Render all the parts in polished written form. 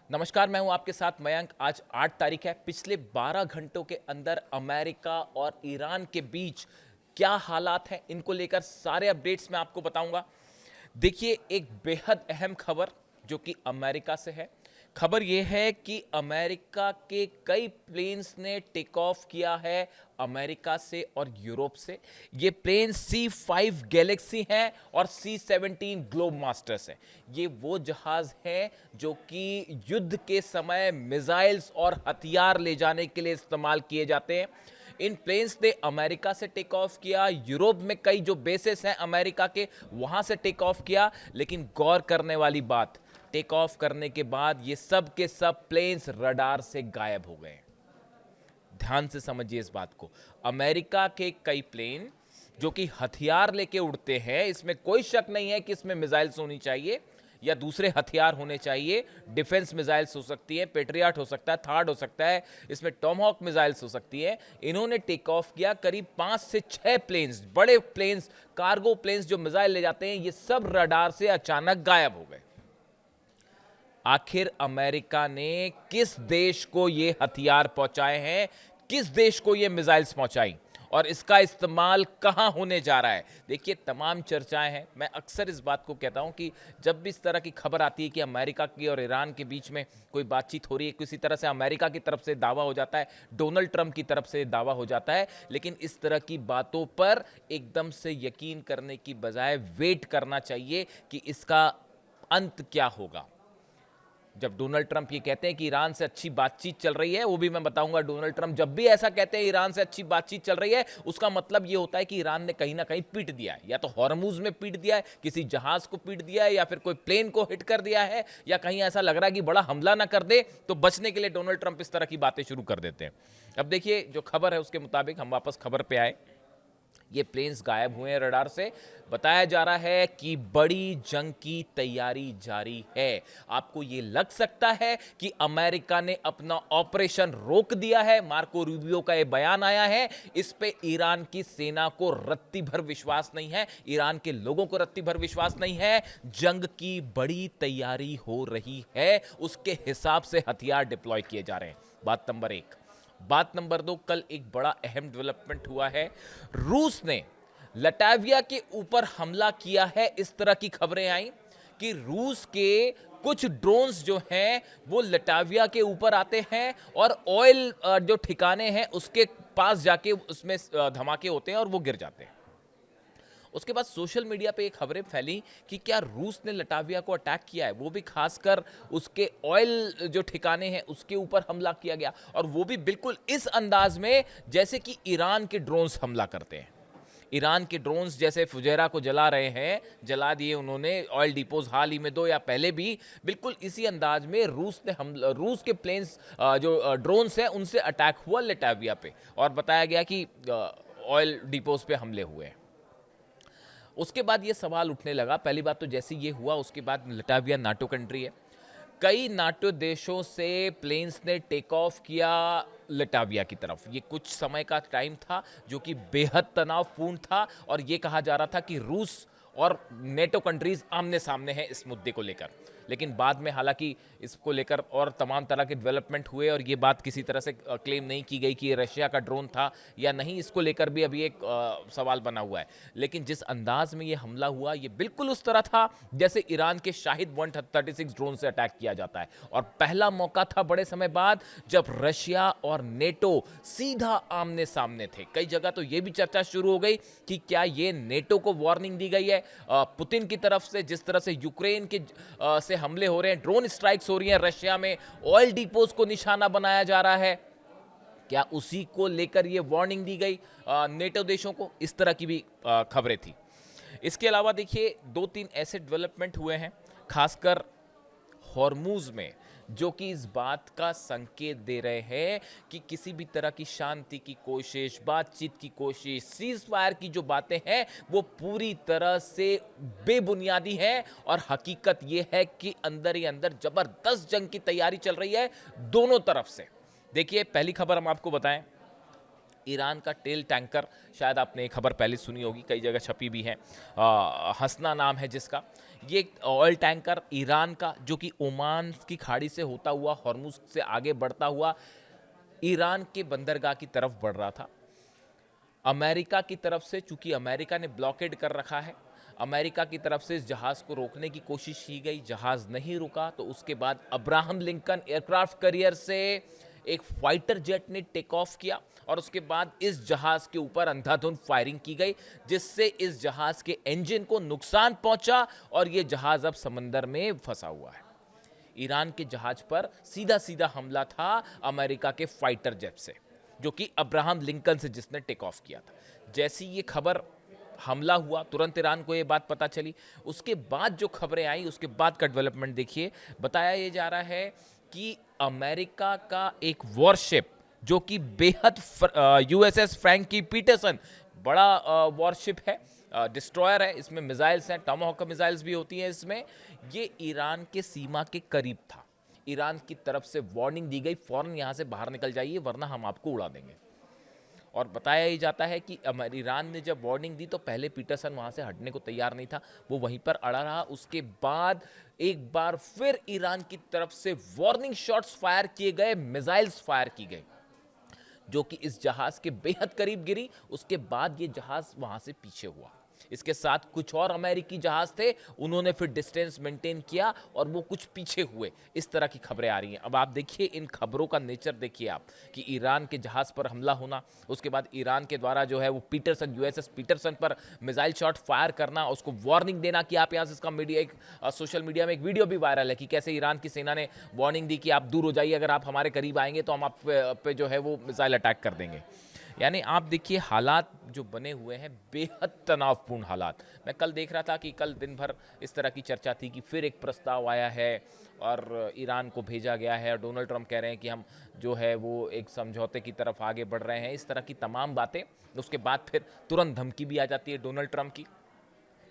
नमस्कार, मैं हूं आपके साथ मयंक। आज 8 तारीख है। पिछले 12 घंटों के अंदर अमेरिका और ईरान के बीच क्या हालात हैं, इनको लेकर सारे अपडेट्स मैं आपको बताऊंगा। देखिए, एक बेहद अहम खबर जो कि अमेरिका से है। खबर यह है कि अमेरिका के कई प्लेन्स ने टेक ऑफ किया है अमेरिका से और यूरोप से। ये प्लेन C5 गैलेक्सी हैं और C17 ग्लोब मास्टर्स हैं। ये वो जहाज हैं जो कि युद्ध के समय मिसाइल्स और हथियार ले जाने के लिए इस्तेमाल किए जाते हैं। इन प्लेन्स ने अमेरिका से टेक ऑफ किया, यूरोप में कई जो बेसेस हैं अमेरिका के वहां से टेक ऑफ किया। लेकिन गौर करने वाली बात, टेक ऑफ करने के बाद ये सब के सब प्लेन्स रडार से गायब हो गए। ध्यान से समझिए इस बात को। अमेरिका के कई प्लेन जो कि हथियार लेके उड़ते हैं, इसमें कोई शक नहीं है कि इसमें मिसाइल्स होनी चाहिए या दूसरे हथियार होने चाहिए। डिफेंस मिसाइल्स हो सकती है, पेट्रियट हो सकता है, थार्ड हो सकता है, इसमें टॉमहॉक मिसाइल्स हो सकती है। इन्होंने टेक ऑफ किया। करीब 5 से 6 प्लेन्स, बड़े प्लेन्स, कार्गो प्लेन्स जो मिसाइल ले जाते हैं, ये सब रडार से अचानक गायब हो गए। आखिर अमेरिका ने किस देश को ये हथियार पहुंचाए हैं, किस देश को ये मिसाइल्स पहुंचाई और इसका इस्तेमाल कहां होने जा रहा है? देखिए, तमाम चर्चाएं हैं। मैं अक्सर इस बात को कहता हूं कि जब भी इस तरह की खबर आती है कि अमेरिका की और ईरान के बीच में कोई बातचीत हो रही है, किसी तरह से अमेरिका की तरफ से दावा हो जाता है, डोनाल्ड ट्रंप की तरफ से दावा हो जाता है। लेकिन इस तरह की बातों पर एकदम से यकीन करने की बजाय वेट करना चाहिए कि इसका अंत क्या होगा। जब डोनाल्ड ट्रंप ये कहते हैं कि ईरान से अच्छी बातचीत चल रही है, वो भी मैं बताऊंगा। डोनाल्ड ट्रंप जब भी ऐसा कहते हैं ईरान से अच्छी बातचीत चल रही है, उसका मतलब ये होता है कि ईरान ने कहीं ना कहीं पीट दिया है, या तो हॉर्मुज में पीट दिया है, किसी जहाज को पीट दिया है, या फिर कोई प्लेन को हिट कर दिया है, या कहीं ऐसा लग रहा है कि बड़ा हमला ना कर दे। तो बचने के लिए डोनाल्ड ट्रंप इस तरह की बातें शुरू कर देते हैं। अब देखिए, जो खबर है उसके मुताबिक हम वापस खबर पे आए। ये प्लेन्स गायब हुए हैं रडार से। बताया जा रहा है कि बड़ी जंग की तैयारी जारी है। आपको ये लग सकता है कि अमेरिका ने अपना ऑपरेशन रोक दिया है। मार्को रूबियो का ये बयान आया है। इस पे ईरान की सेना को रत्ती भर विश्वास नहीं है, ईरान के लोगों को रत्ती भर विश्वास नहीं है। जंग की बड़ी तैयारी हो रही है, उसके हिसाब से हथियार डिप्लॉय किए जा रहे हैं। बात नंबर 1। बात नंबर 2, कल एक बड़ा अहम डेवलपमेंट हुआ है। रूस ने लटाविया के ऊपर हमला किया है। इस तरह की खबरें आई कि रूस के कुछ ड्रोन्स जो हैं वो लटाविया के ऊपर आते हैं और ऑयल जो ठिकाने हैं उसके पास जाके उसमें धमाके होते हैं और वो गिर जाते हैं। उसके बाद सोशल मीडिया पे एक खबरें फैली कि क्या रूस ने लटाविया को अटैक किया है, वो भी खासकर उसके ऑयल जो ठिकाने हैं उसके ऊपर हमला किया गया, और वो भी बिल्कुल इस अंदाज में जैसे कि ईरान के ड्रोन्स हमला करते हैं। ईरान के ड्रोन्स जैसे फुजैरा को जला रहे हैं, जला दिए उन्होंने ऑयल डिपोज हाल ही में 2 या पहले भी, बिल्कुल इसी अंदाज में रूस के प्लेन्स जो ड्रोन्स हैं उनसे अटैक हुआ लटाविया पे, और बताया गया कि ऑयल डिपोज पे हमले हुए हैं। उसके बाद ये सवाल उठने लगा। पहली बात तो जैसे ये हुआ उसके बाद लटाविया नाटो कंट्री है, कई नाटो देशों से प्लेन्स ने टेक ऑफ किया लटाविया की तरफ। ये कुछ समय का टाइम था जो कि बेहद तनावपूर्ण था, और ये कहा जा रहा था कि रूस और नेटो कंट्रीज आमने सामने हैं इस मुद्दे को लेकर। लेकिन बाद में हालांकि इसको लेकर और तमाम तरह के डेवलपमेंट हुए, और ये बात किसी तरह से क्लेम नहीं की गई कि ये रशिया का ड्रोन था या नहीं। इसको लेकर भी अभी एक सवाल बना हुआ है। लेकिन जिस अंदाज में ये हमला हुआ, ये बिल्कुल उस तरह था जैसे ईरान के शाहिद 136 ड्रोन से अटैक किया जाता है। और पहला मौका था बड़े समय बाद जब रशिया और नेटो सीधा आमने सामने थे। कई जगह तो ये भी चर्चा शुरू हो गई कि क्या ये नेटो को वार्निंग दी गई है पुतिन की तरफ से, जिस तरह से यूक्रेन के से हमले हो रहे हैं, ड्रोन स्ट्राइक्स हो रही हैं रशिया में, ऑयल डिपोज को निशाना बनाया जा रहा है, क्या उसी को लेकर यह वार्निंग दी गई नेटो देशों को? इस तरह की भी खबरें थी। इसके अलावा देखिए, 2-3 ऐसे डेवलपमेंट हुए हैं खासकर हॉर्मुज में, जो कि इस बात का संकेत दे रहे हैं कि किसी भी तरह की शांति की कोशिश, बातचीत की कोशिश, सीज फायर की जो बातें हैं वो पूरी तरह से बेबुनियादी हैं। और हकीकत ये है कि अंदर ही अंदर जबरदस्त जंग की तैयारी चल रही है दोनों तरफ से। देखिए, पहली खबर हम आपको बताएं, ईरान का टेल टैंकर, शायद आपने ये खबर पहले सुनी होगी, कई जगह छपी भी है, हसना नाम है जिसका। ये ऑयल टैंकर ईरान का, जो कि ओमान की खाड़ी से होता हुआ हॉर्मुज से आगे बढ़ता हुआ ईरान के बंदरगाह की तरफ बढ़ रहा था। अमेरिका की तरफ से, चूंकि अमेरिका ने ब्लॉकेड कर रखा है, अमेरिका की तरफ से इस जहाज को रोकने की कोशिश की गई, जहाज नहीं रुका। तो उसके बाद अब्राहम लिंकन एयरक्राफ्ट कैरियर से एक फाइटर जेट ने टेक ऑफ किया और उसके बाद इस जहाज के ऊपर अंधाधुंध फायरिंग की गई, जिससे इस जहाज के इंजन को नुकसान पहुंचा और यह जहाज अब समंदर में फंसा हुआ है। ईरान के जहाज पर सीधा सीधा हमला था अमेरिका के फाइटर जेट से, जो कि अब्राहम लिंकन से जिसने टेक ऑफ किया था। जैसी ये खबर हमला हुआ, तुरंत ईरान को ये बात पता चली। उसके बाद जो खबरें आई, उसके बाद का डेवलपमेंट देखिए। बताया ये जा रहा है कि अमेरिका का एक वॉरशिप, जो कि बेहद यूएसएस फ्रैंकी पीटरसन, बड़ा वॉरशिप है, डिस्ट्रॉयर है, इसमें मिसाइल्स हैं, टॉमाहॉक मिसाइल्स भी होती हैं इसमें। ये ईरान के सीमा के करीब था। ईरान की तरफ से वार्निंग दी गई, फौरन यहाँ से बाहर निकल जाइए वरना हम आपको उड़ा देंगे। और बताया ही जाता है कि ईरान ने जब वार्निंग दी तो पहले पीटरसन वहाँ से हटने को तैयार नहीं था, वो वहीं पर अड़ा रहा। उसके बाद एक बार फिर ईरान की तरफ से वार्निंग शॉट्स फायर किए गए, मिसाइल्स फायर की गई, जो कि इस जहाज के बेहद करीब गिरी। उसके बाद ये जहाज वहाँ से पीछे हुआ। इसके साथ कुछ और अमेरिकी जहाज थे, उन्होंने फिर डिस्टेंस मेंटेन किया और वो कुछ पीछे हुए। इस तरह की खबरें आ रही हैं। अब आप देखिए इन खबरों का नेचर देखिए आप, कि ईरान के जहाज पर हमला होना, उसके बाद ईरान के द्वारा जो है वो पीटरसन, यूएसएस पीटरसन पर मिसाइल शॉट फायर करना, उसको वार्निंग देना कि आप यहाँ से, इसका मीडिया एक सोशल मीडिया में एक वीडियो भी वायरल है कि कैसे ईरान की सेना ने वार्निंग दी कि आप दूर हो जाइए, अगर आप हमारे करीब आएंगे तो हम आप पे जो है वो मिसाइल अटैक कर देंगे। यानी आप देखिए हालात जो बने हुए हैं, बेहद तनावपूर्ण हालात। मैं कल देख रहा था कि कल दिन भर इस तरह की चर्चा थी कि फिर एक प्रस्ताव आया है और ईरान को भेजा गया है और डोनाल्ड ट्रंप कह रहे हैं कि हम जो है वो एक समझौते की तरफ आगे बढ़ रहे हैं, इस तरह की तमाम बातें। उसके बाद फिर तुरंत धमकी भी आ जाती है डोनाल्ड ट्रंप की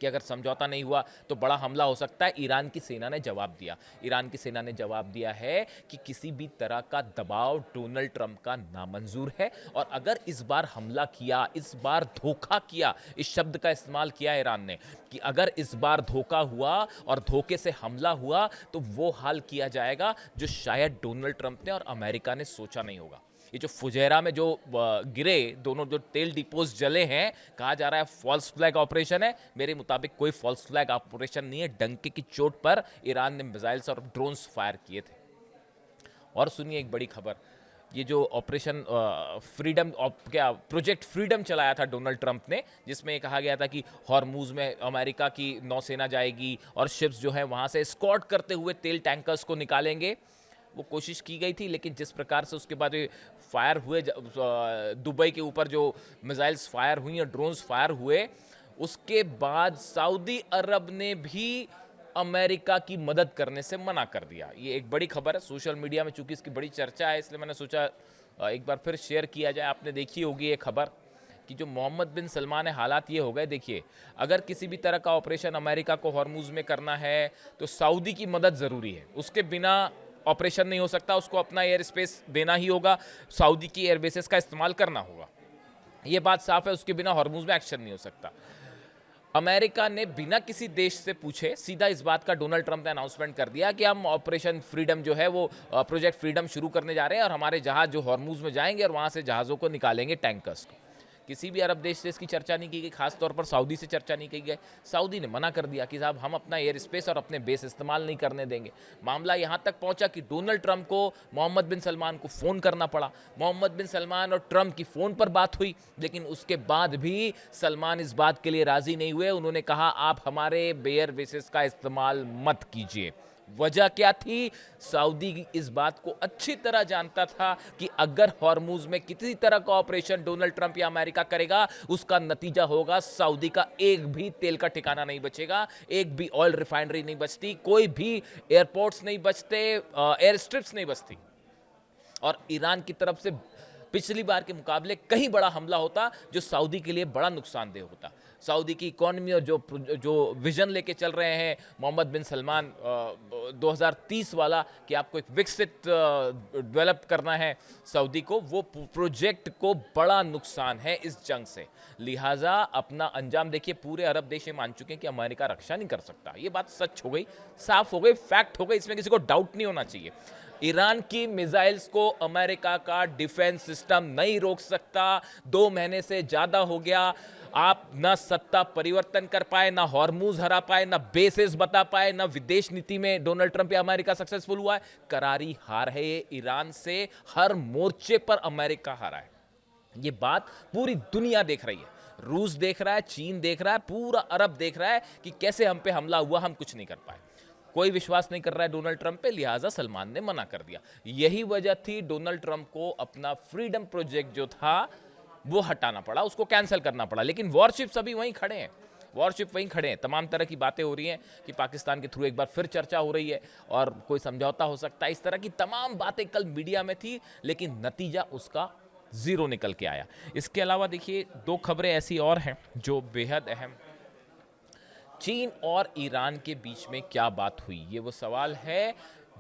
कि अगर समझौता नहीं हुआ तो बड़ा हमला हो सकता है। ईरान की सेना ने जवाब दिया, ईरान की सेना ने जवाब दिया है कि किसी भी तरह का दबाव डोनाल्ड ट्रंप का नामंजूर है, और अगर इस बार हमला किया, इस बार धोखा किया, इस शब्द का इस्तेमाल किया ईरान ने कि अगर इस बार धोखा हुआ और धोखे से हमला हुआ तो वो हाल किया जाएगा जो शायद डोनाल्ड ट्रंप ने और अमेरिका ने सोचा नहीं होगा। ये जो फुजैरा में जो गिरे दोनों जो तेल डिपोज जले हैं, कहा जा रहा है फॉल्स फ्लैग ऑपरेशन है। मेरे मुताबिक कोई फॉल्स फ्लैग ऑपरेशन नहीं है, डंके की चोट पर ईरान ने मिसाइल्स और ड्रोन्स फायर किए थे। और सुनिए एक बड़ी खबर, ये जो ऑपरेशन फ्रीडम क्या प्रोजेक्ट फ्रीडम चलाया था डोनाल्ड ट्रंप ने, जिसमें कहा गया था कि हॉर्मुज में अमेरिका की नौसेना जाएगी और शिप्स जो है वहाँ से एस्कॉर्ट करते हुए तेल टैंकर्स को निकालेंगे। वो कोशिश की गई थी, लेकिन जिस प्रकार से उसके बाद फायर हुए, दुबई के ऊपर जो मिसाइल्स फायर हुई और ड्रोन्स फायर हुए, उसके बाद सऊदी अरब ने भी अमेरिका की मदद करने से मना कर दिया। ये एक बड़ी खबर है सोशल मीडिया में, चूंकि इसकी बड़ी चर्चा है इसलिए मैंने सोचा एक बार फिर शेयर किया जाए। आपने देखी होगी ये खबर कि जो मोहम्मद बिन सलमान है, हालात ये हो गए। देखिए अगर किसी भी तरह का ऑपरेशन अमेरिका को हॉर्मुज में करना है तो सऊदी की मदद ज़रूरी है, उसके बिना ऑपरेशन नहीं हो सकता, उसको अपना एयर स्पेस देना ही होगा, सऊदी की एयरबेसेस का इस्तेमाल करना होगा, ये बात साफ है। उसके बिना हॉर्मुज में एक्शन नहीं हो सकता। अमेरिका ने बिना किसी देश से पूछे सीधा इस बात का डोनाल्ड ट्रंप ने अनाउंसमेंट कर दिया कि हम ऑपरेशन फ्रीडम जो है वो प्रोजेक्ट फ्रीडम शुरू करने जा रहे हैं और हमारे जहाज जो हॉर्मुज में जाएंगे और वहां से जहाज़ों को निकालेंगे, टैंकर्स को। किसी भी अरब देश से इसकी चर्चा नहीं की गई, खासतौर पर सऊदी से चर्चा नहीं की गई। सऊदी ने मना कर दिया कि साहब हम अपना एयर स्पेस और अपने बेस इस्तेमाल नहीं करने देंगे। मामला यहाँ तक पहुँचा कि डोनाल्ड ट्रंप को मोहम्मद बिन सलमान को फ़ोन करना पड़ा। मोहम्मद बिन सलमान और ट्रंप की फ़ोन पर बात हुई, लेकिन उसके बाद भी सलमान इस बात के लिए राज़ी नहीं हुए। उन्होंने कहा आप हमारे एयर बेसेस का इस्तेमाल मत कीजिए। वजह क्या थी? सऊदी इस बात को अच्छी तरह जानता था कि अगर हॉर्मुज में किसी तरह का ऑपरेशन डोनाल्ड ट्रंप या अमेरिका करेगा, उसका नतीजा होगा सऊदी का एक भी तेल का ठिकाना नहीं बचेगा, एक भी ऑयल रिफाइनरी नहीं बचती, कोई भी एयरपोर्ट्स नहीं बचते, एयर स्ट्रिप्स नहीं बचती। और ईरान की तरफ से पिछली बार के मुकाबले कहीं बड़ा हमला होता जो सऊदी के लिए बड़ा नुकसानदेह होता। सऊदी की इकोनॉमी और जो विजन लेके चल रहे हैं मोहम्मद बिन सलमान 2030 वाला कि आपको एक विकसित डेवलप करना है सऊदी को, वो प्रोजेक्ट को बड़ा नुकसान है इस जंग से। लिहाजा अपना अंजाम देखिए, पूरे अरब देश ये मान चुके हैं कि अमेरिका रक्षा नहीं कर सकता। ये बात सच हो गई, साफ हो गई, फैक्ट हो गई, इसमें किसी को डाउट नहीं होना चाहिए। ईरान की मिसाइल्स को अमेरिका का डिफेंस सिस्टम नहीं रोक सकता। 2 महीने से ज्यादा हो गया, आप ना सत्ता परिवर्तन कर पाए, ना हॉर्मूज हरा पाए, ना बेसिस बता पाए, ना विदेश नीति में डोनाल्ड ट्रंप या अमेरिका सक्सेसफुल हुआ है। करारी हार है ये ईरान से, हर मोर्चे पर अमेरिका हारा है। ये बात पूरी दुनिया देख रही है, रूस देख रहा है, चीन देख रहा है, पूरा अरब देख रहा है कि कैसे हम पे हमला हुआ, हम कुछ नहीं कर पाए। कोई विश्वास नहीं कर रहा है डोनाल्ड ट्रंप पे, लिहाजा सलमान ने मना कर दिया। यही वजह थी डोनाल्ड ट्रंप को अपना फ्रीडम प्रोजेक्ट जो था वो हटाना पड़ा, उसको कैंसिल करना पड़ा। लेकिन वॉरशिप्स अभी वहीं खड़े हैं, वॉरशिप वहीं खड़े हैं। तमाम तरह की बातें हो रही हैं कि पाकिस्तान के थ्रू एक बार फिर चर्चा हो रही है और कोई समझौता हो सकता है। इस तरह की तमाम बातें कल मीडिया में थी, लेकिन नतीजा उसका जीरो निकल के आया। इसके अलावा देखिए 2 खबरें ऐसी और हैं जो बेहद अहम। चीन और ईरान के बीच में क्या बात हुई, ये वो सवाल है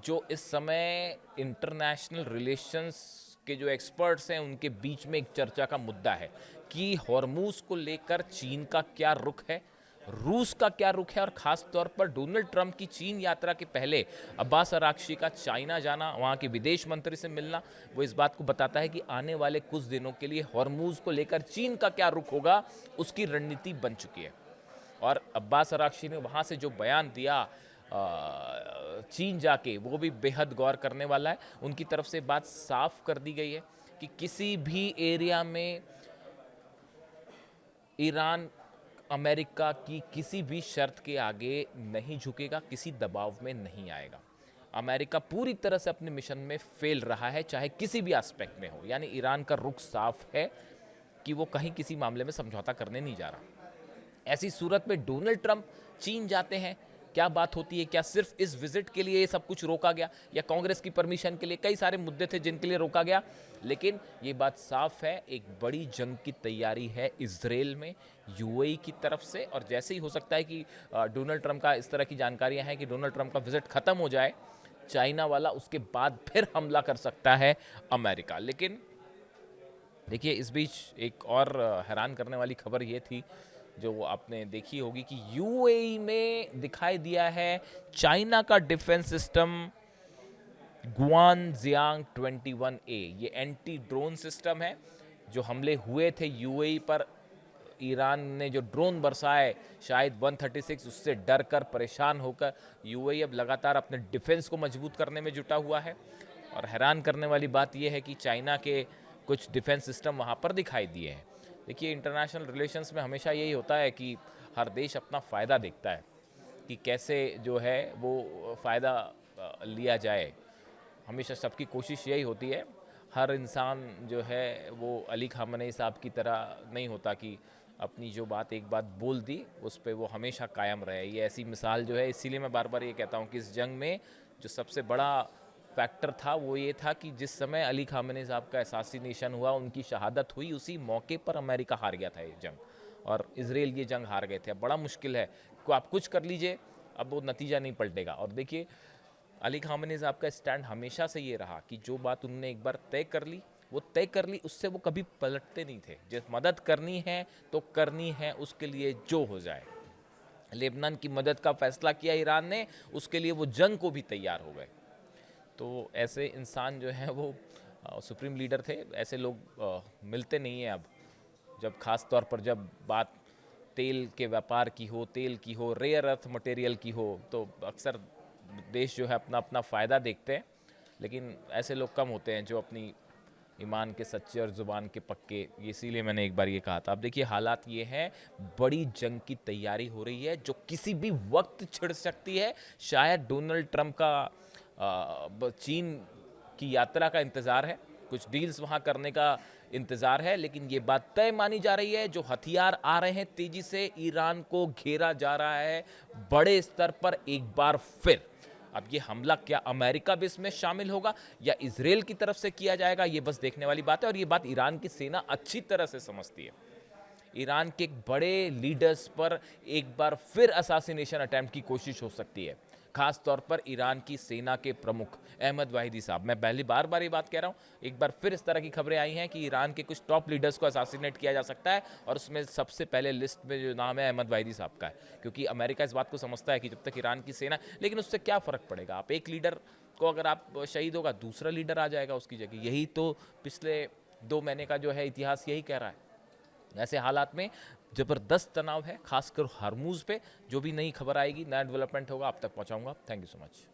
जो इस समय इंटरनेशनल रिलेशंस के जो एक्सपर्ट्स हैं उनके बीच में एक चर्चा का मुद्दा है कि हॉर्मूज को लेकर चीन का क्या रुख है, रूस का क्या रुख है, और खास तौर पर डोनाल्ड ट्रंप की चीन यात्रा के पहले अब्बास अराक्ची का चाइना जाना, वहाँ के विदेश मंत्री से मिलना, वो इस बात को बताता है कि आने वाले कुछ दिनों के लिए हॉर्मूज को लेकर चीन का क्या रुख होगा, उसकी रणनीति बन चुकी है। और अब्बास अराक्ची ने वहाँ से जो बयान दिया चीन जाके, वो भी बेहद गौर करने वाला है। उनकी तरफ से बात साफ कर दी गई है कि किसी भी एरिया में ईरान अमेरिका की किसी भी शर्त के आगे नहीं झुकेगा, किसी दबाव में नहीं आएगा। अमेरिका पूरी तरह से अपने मिशन में फेल रहा है, चाहे किसी भी एस्पेक्ट में हो। यानी ईरान का रुख साफ है कि वो कहीं किसी मामले में समझौता करने नहीं जा रहा। ऐसी सूरत में डोनाल्ड ट्रंप चीन जाते हैं, क्या बात होती है? क्या सिर्फ इस विजिट के लिए ये सब कुछ रोका गया, या कांग्रेस की परमिशन के लिए? कई सारे मुद्दे थे जिनके लिए रोका गया, लेकिन ये बात साफ है एक बड़ी जंग की तैयारी है इजराइल में यूएई की तरफ से। और जैसे ही हो सकता है कि डोनाल्ड ट्रंप का, इस तरह की जानकारियां हैं कि डोनाल्ड ट्रंप का विजिट खत्म हो जाए चाइना वाला, उसके बाद फिर हमला कर सकता है अमेरिका। लेकिन देखिए इस बीच एक और हैरान करने वाली खबर ये थी जो आपने देखी होगी कि यूएई में दिखाई दिया है चाइना का डिफेंस सिस्टम गुआनजियांग 21A। ये एंटी ड्रोन सिस्टम है। जो हमले हुए थे यूएई पर, ईरान ने जो ड्रोन बरसाए शायद 136, उससे डर कर परेशान होकर यूएई अब लगातार अपने डिफेंस को मजबूत करने में जुटा हुआ है। और हैरान करने वाली बात यह है कि चाइना के कुछ डिफेंस सिस्टम वहाँ पर दिखाई दिए हैं। देखिए इंटरनेशनल रिलेशंस में हमेशा यही होता है कि हर देश अपना फ़ायदा देखता है कि कैसे जो है वो फ़ायदा लिया जाए। हमेशा सबकी कोशिश यही होती है। हर इंसान जो है वो अली खामनेई साहब की तरह नहीं होता कि अपनी जो बात एक बात बोल दी उस पर वो हमेशा कायम रहे। ये ऐसी मिसाल जो है, इसीलिए मैं बार बार ये कहता हूँ कि इस जंग में जो सबसे बड़ा फैक्टर था वो ये था कि जिस समय अली खामनेई साहब का असैसिनेशन हुआ, उनकी शहादत हुई, उसी मौके पर अमेरिका हार गया था ये जंग और इजराइल ये जंग हार गए थे। अब बड़ा मुश्किल है को आप कुछ कर लीजिए, अब वो नतीजा नहीं पलटेगा। और देखिए अली खामनेई साहब का स्टैंड हमेशा से ये रहा कि जो बात उन्होंने एक बार तय कर ली वो तय कर ली, उससे वो कभी पलटते नहीं थे। जिस मदद करनी है तो करनी है, उसके लिए जो हो जाए। लेबनान की मदद का फैसला किया ईरान ने, उसके लिए वो जंग को भी तैयार हो गए। तो ऐसे इंसान जो हैं वो सुप्रीम लीडर थे। ऐसे लोग मिलते नहीं हैं अब, जब खास तौर पर जब बात तेल के व्यापार की हो, तेल की हो, रेयर अर्थ मटेरियल की हो, तो अक्सर देश जो है अपना अपना फ़ायदा देखते हैं। लेकिन ऐसे लोग कम होते हैं जो अपनी ईमान के सच्चे और ज़ुबान के पक्के। इसीलिए मैंने एक बार ये कहा था। अब देखिए हालात ये हैं, बड़ी जंग की तैयारी हो रही है जो किसी भी वक्त छिड़ सकती है। शायद डोनाल्ड ट्रंप का चीन की यात्रा का इंतज़ार है, कुछ डील्स वहाँ करने का इंतज़ार है, लेकिन ये बात तय मानी जा रही है जो हथियार आ रहे हैं तेज़ी से, ईरान को घेरा जा रहा है बड़े स्तर पर एक बार फिर। अब ये हमला क्या अमेरिका भी इसमें शामिल होगा या इजराइल की तरफ से किया जाएगा, ये बस देखने वाली बात है। और ये बात ईरान की सेना अच्छी तरह से समझती है। ईरान के एक बड़े लीडर्स पर एक बार फिर असासिनेशन अटेम्प्ट की कोशिश हो सकती है, खास तौर पर ईरान की सेना के प्रमुख अहमद वाहिदी साहब। मैं पहली बार ये बात कह रहा हूं, एक बार फिर इस तरह की खबरें आई हैं कि ईरान के कुछ टॉप लीडर्स को असासिनेट किया जा सकता है, और उसमें सबसे पहले लिस्ट में जो नाम है अहमद वाहिदी साहब का है। क्योंकि अमेरिका इस बात को समझता है कि जब तक ईरान की सेना, लेकिन उससे क्या फ़र्क पड़ेगा, आप एक लीडर को अगर आप शहीद होगा, दूसरा लीडर आ जाएगा उसकी जगह। यही तो पिछले 2 महीने का जो है इतिहास यही कह रहा है। ऐसे हालात में ज़बरदस्त तनाव है, खासकर हरमुज़ पे। जो भी नई खबर आएगी, नया डेवलपमेंट होगा, आप तक पहुंचाऊंगा। Thank you so much.